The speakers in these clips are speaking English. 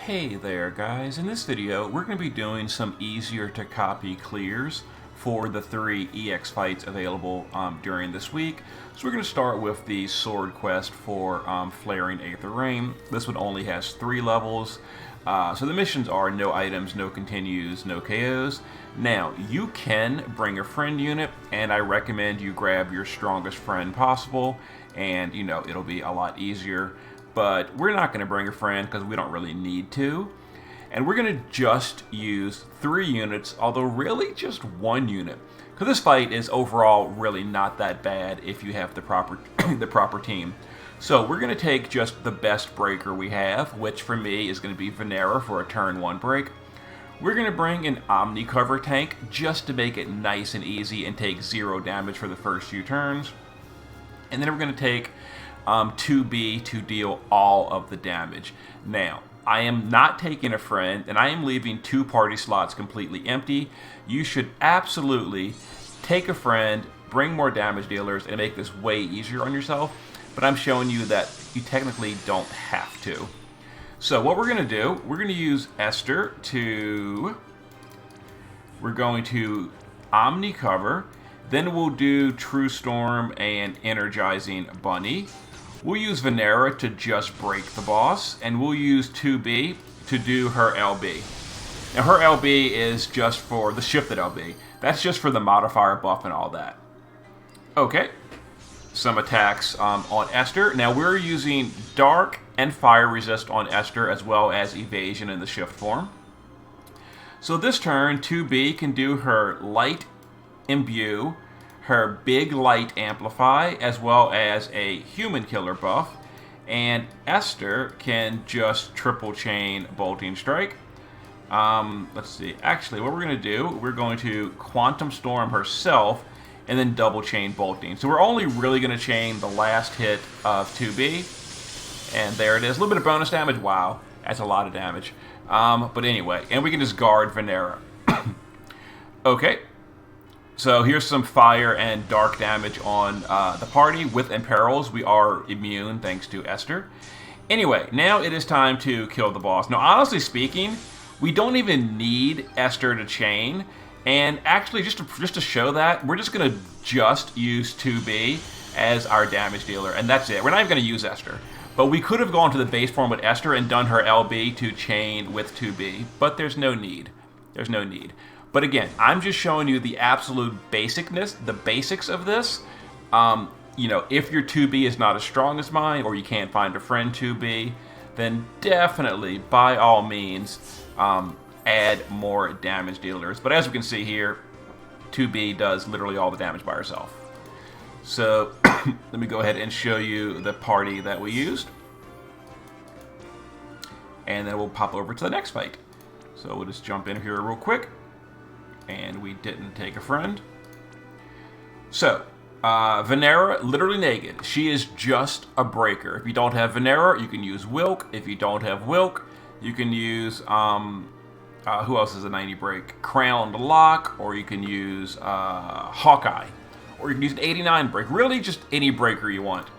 Hey there guys, in this video we're going to be doing some easier to copy clears for the 3 EX fights available during this week. So we're going to start with the sword quest for Flaring Aether Rain. This one only has 3 levels. So the missions are no items, no continues, no KOs. Now, you can bring a friend unit, and I recommend you grab your strongest friend possible, and it'll be a lot easier. But we're not going to bring a friend because we don't really need to. And we're going to just use 3 units, although really just 1 unit. Because this fight is overall really not that bad if you have the proper, the proper team. So we're going to take just the best breaker we have, which for me is going to be Venera for a turn 1 break. We're going to bring an Omni Cover tank just to make it nice and easy and take 0 damage for the first few turns. And then we're going to take 2B to deal all of the damage. Now, I am not taking a friend, and I am leaving 2 party slots completely empty. You should absolutely take a friend, bring more damage dealers, and make this way easier on yourself. But I'm showing you that you technically don't have to. So what we're going to do, we're going to use Esther to... We're going to Omni Cover. Then we'll do True Storm and Energizing Bunny. We'll use Venera to just break the boss, and we'll use 2B to do her LB. Now her LB is just for the shifted LB. That's just for the modifier buff and all that. Okay, some attacks on Esther. Now we're using Dark and Fire Resist on Esther, as well as Evasion in the shift form. So this turn, 2B can do her Light Imbue, her Big Light Amplify, as well as a Human Killer buff, and Esther can just triple chain Bolting Strike. Let's see, actually what we're going to do, we're going to Quantum Storm herself and then double chain Bolting. So we're only really going to chain the last hit of 2B, and there it is. A little bit of bonus damage. Wow, that's a lot of damage. But anyway, and we can just guard Venera. Okay. So here's some fire and dark damage on the party. With Imperils, we are immune thanks to Esther. Anyway, now it is time to kill the boss. Now, honestly speaking, we don't even need Esther to chain. And actually, just to show that, we're just going to use 2B as our damage dealer. And that's it. We're not even going to use Esther. But we could have gone to the base form with Esther and done her LB to chain with 2B. But there's no need. There's no need. But again, I'm just showing you the absolute basicness, the basics of this. If your 2B is not as strong as mine, or you can't find a friend 2B, then definitely, by all means, add more damage dealers. But as we can see here, 2B does literally all the damage by herself. So let me go ahead and show you the party that we used. And then we'll pop over to the next fight. So we'll just jump in here real quick. And we didn't take a friend. So, Venera, literally naked. She is just a breaker. If you don't have Venera, you can use Wilk. If you don't have Wilk, you can use, who else is a 90 break? Crowned Lock, or you can use Hawkeye. Or you can use an 89 break. Really, just any breaker you want.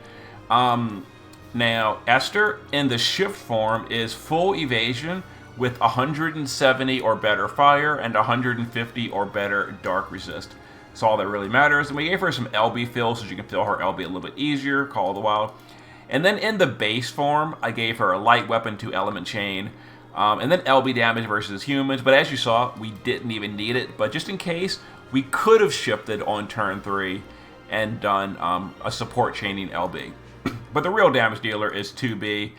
Now, Esther, in the shift form, is full evasion, with 170 or better fire and 150 or better dark resist. That's all that really matters. And we gave her some LB fill so she can fill her LB a little bit easier, Call of the Wild. And then in the base form, I gave her a light weapon to element chain, and then LB damage versus humans. But as you saw, we didn't even need it. But just in case, we could have shifted on turn 3 and done a support chaining LB. But the real damage dealer is 2B.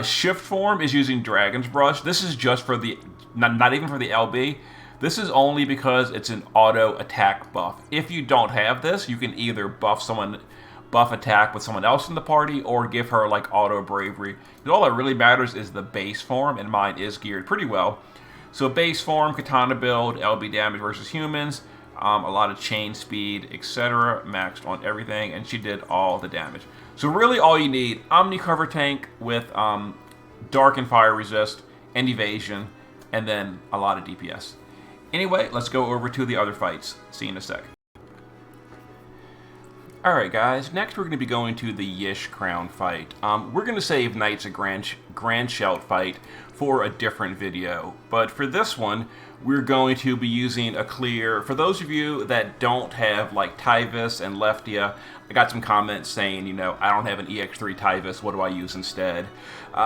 Shift form is using Dragon's Brush. This is just for the, not even for the LB. This is only because it's an auto attack buff. If you don't have this, you can either buff attack with someone else in the party, or give her like auto bravery. All that really matters is the base form, and mine is geared pretty well. So base form, katana build, LB damage versus humans, a lot of chain speed, etc. Maxed on everything, and she did all the damage. So really all you need, Omni Cover tank with Dark and Fire Resist and Evasion, and then a lot of DPS. Anyway, let's go over to the other fights. See you in a sec. Alright guys, next we're going to be going to the Yshe crown fight. We're going to save Knights of Grand Shout fight for a different video, but for this one, we're going to be using a clear. For those of you that don't have like Tyvis and Leftia, I got some comments saying, you know, I don't have an EX3 Tyvis, what do I use instead?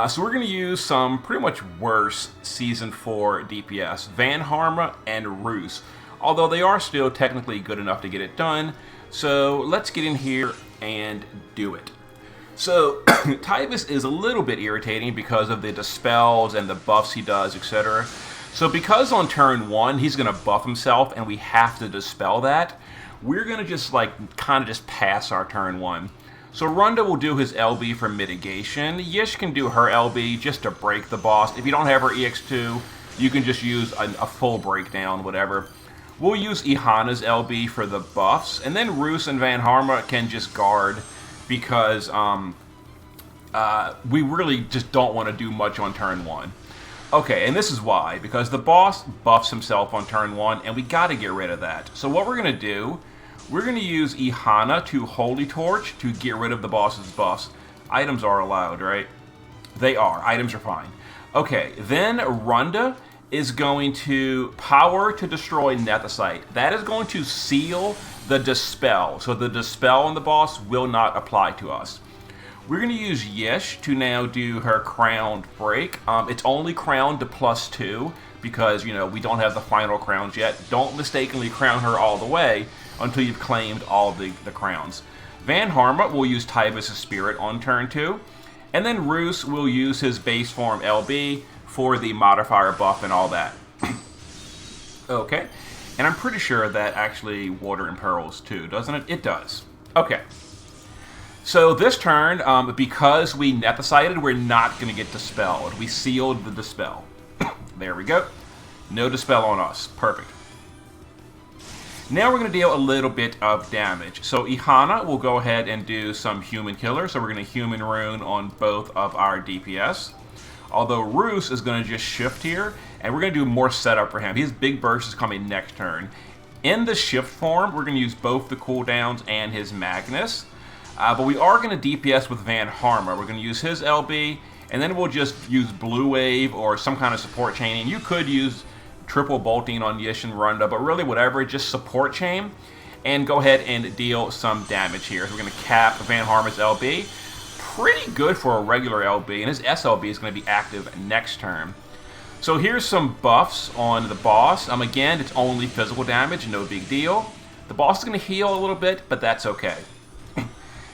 So we're going to use some pretty much worse Season 4 DPS, Van Harma and Roos, although they are still technically good enough to get it done. So let's get in here and do it. So Tyvis is a little bit irritating because of the dispels and the buffs he does, etc. So because on turn 1 he's going to buff himself and we have to dispel that, we're going to just like kind of just pass our turn 1. So Runda will do his LB for mitigation. Yshe can do her LB just to break the boss. If you don't have her EX2, you can just use a full breakdown, whatever. We'll use Ihana's LB for the buffs, and then Roos and Van Harma can just guard because we really just don't want to do much on turn 1. Okay, and this is why, because the boss buffs himself on turn 1, and we got to get rid of that. So what we're going to do, we're going to use Ihana to Holy Torch to get rid of the boss's buffs. Items are allowed, right? They are. Items are fine. Okay, then Runda is going to power to destroy Nethicite. That is going to seal the dispel. So the dispel on the boss will not apply to us. We're going to use Yshe to now do her crowned break. It's only crowned to +2 because, you know, we don't have the final crowns yet. Don't mistakenly crown her all the way until you've claimed all the crowns. Van Harma will use Tyvis' Spirit on turn 2. And then Roos will use his base form LB for the modifier buff and all that. Okay, and I'm pretty sure that actually Water Imperils too, doesn't it? It does. Okay, so this turn, because we Nethicited, we're not going to get dispelled. We sealed the dispel. There we go. No dispel on us. Perfect. Now we're going to deal a little bit of damage. So Ihana will go ahead and do some human killer. So we're going to human rune on both of our DPS. Although Roos is going to just shift here, and we're going to do more setup for him. His big burst is coming next turn. In the shift form, we're going to use both the cooldowns and his Magnus. But we are going to DPS with Van Harma. We're going to use his LB, and then we'll just use Blue Wave or some kind of support chaining. You could use triple bolting on Yshe and Runda, but really whatever, just support chain. And go ahead and deal some damage here. So we're going to cap Van Harma's LB. Pretty good for a regular LB, and his SLB is going to be active next turn. So here's some buffs on the boss. Again, it's only physical damage, no big deal. The boss is going to heal a little bit, but that's okay.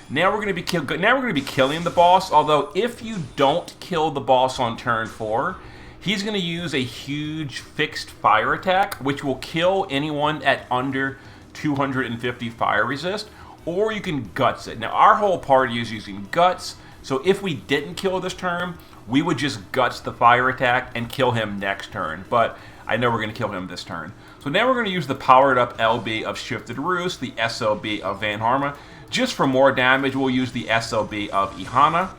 Now we're going to be killing the boss. Although if you don't kill the boss on turn 4, he's going to use a huge fixed fire attack, which will kill anyone at under 250 fire resist. Or you can guts it. Now our whole party is using guts, so if we didn't kill this turn, we would just guts the fire attack and kill him next turn. But I know we're going to kill him this turn. So now we're going to use the powered up LB of Shifted Roos, the SLB of Van Harma. Just for more damage, we'll use the SLB of Ihana.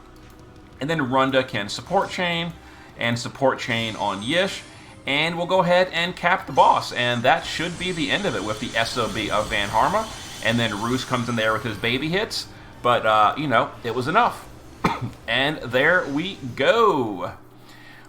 And then Runda can support chain and support chain on Yshe. And we'll go ahead and cap the boss. And that should be the end of it with the SLB of Van Harma. And then Roos comes in there with his baby hits. But, you know, it was enough. And there we go.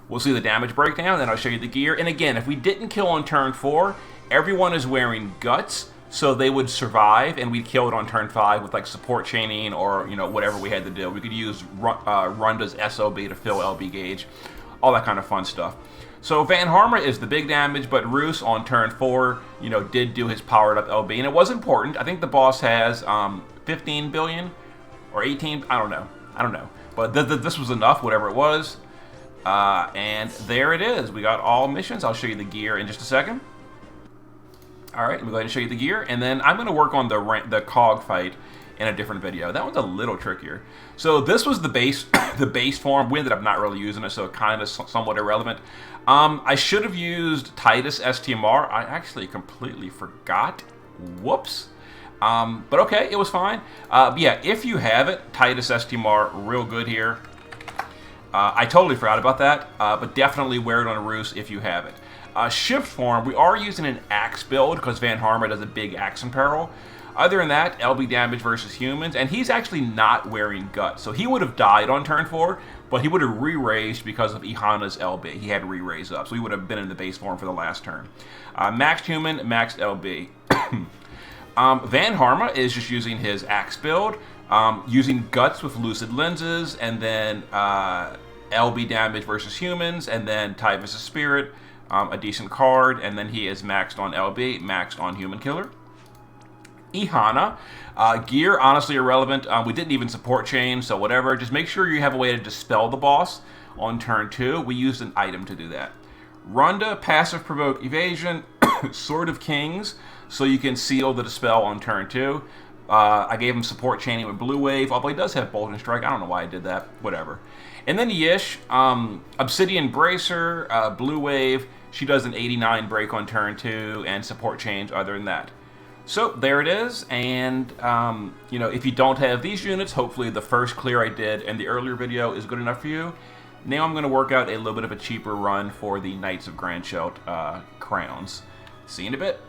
We'll see the damage breakdown, then I'll show you the gear. And again, if we didn't kill on turn 4, everyone is wearing guts, so they would survive, and we'd kill it on turn 5 with, like, support chaining or, you know, whatever we had to do. We could use Runda's SLB to fill LB gauge. All that kind of fun stuff. So Van Harma is the big damage, but Roos on turn 4, you know, did do his powered up LB, and it was important. I think the boss has 15 billion or 18. I don't know. But this was enough, whatever it was. And there it is. We got all missions. I'll show you the gear in just a second. All right, let me go ahead and show you the gear, and then I'm going to work on the cog fight in a different video. That one's a little trickier. So this was the base the base form. We ended up not really using it, so kind of somewhat irrelevant. I should have used Titus STMR. I actually completely forgot. Whoops. But okay, it was fine. But yeah, if you have it, Titus STMR, real good here. I totally forgot about that, but definitely wear it on a Roos if you have it. Shift form, we are using an axe build because Van Harma does a big axe imperil. Other than that, LB damage versus humans, and he's actually not wearing Guts, so he would have died on turn 4, but he would have re-raised because of Ihana's LB. He had re-raise up, so he would have been in the base form for the last turn. Maxed human, maxed LB. Van Harma is just using his Axe build, using Guts with Lucid Lenses, and then LB damage versus humans, and then Typhus' Spirit, a decent card, and then he is maxed on LB, maxed on Human Killer. Ihana. Gear, honestly irrelevant. We didn't even support chain, so whatever. Just make sure you have a way to dispel the boss on turn 2. We used an item to do that. Runda, passive provoke evasion, Sword of Kings, so you can seal the dispel on turn 2. I gave him support chaining with Blue Wave, although he does have Bolt and Strike. I don't know why I did that. Whatever. And then Yshe, Obsidian Bracer, Blue Wave. She does an 89 break on turn 2 and support chains other than that. So there it is, and you know, if you don't have these units, hopefully the first clear I did in the earlier video is good enough for you. Now I'm going to work out a little bit of a cheaper run for the Knights of Grandshelt crowns. See you in a bit.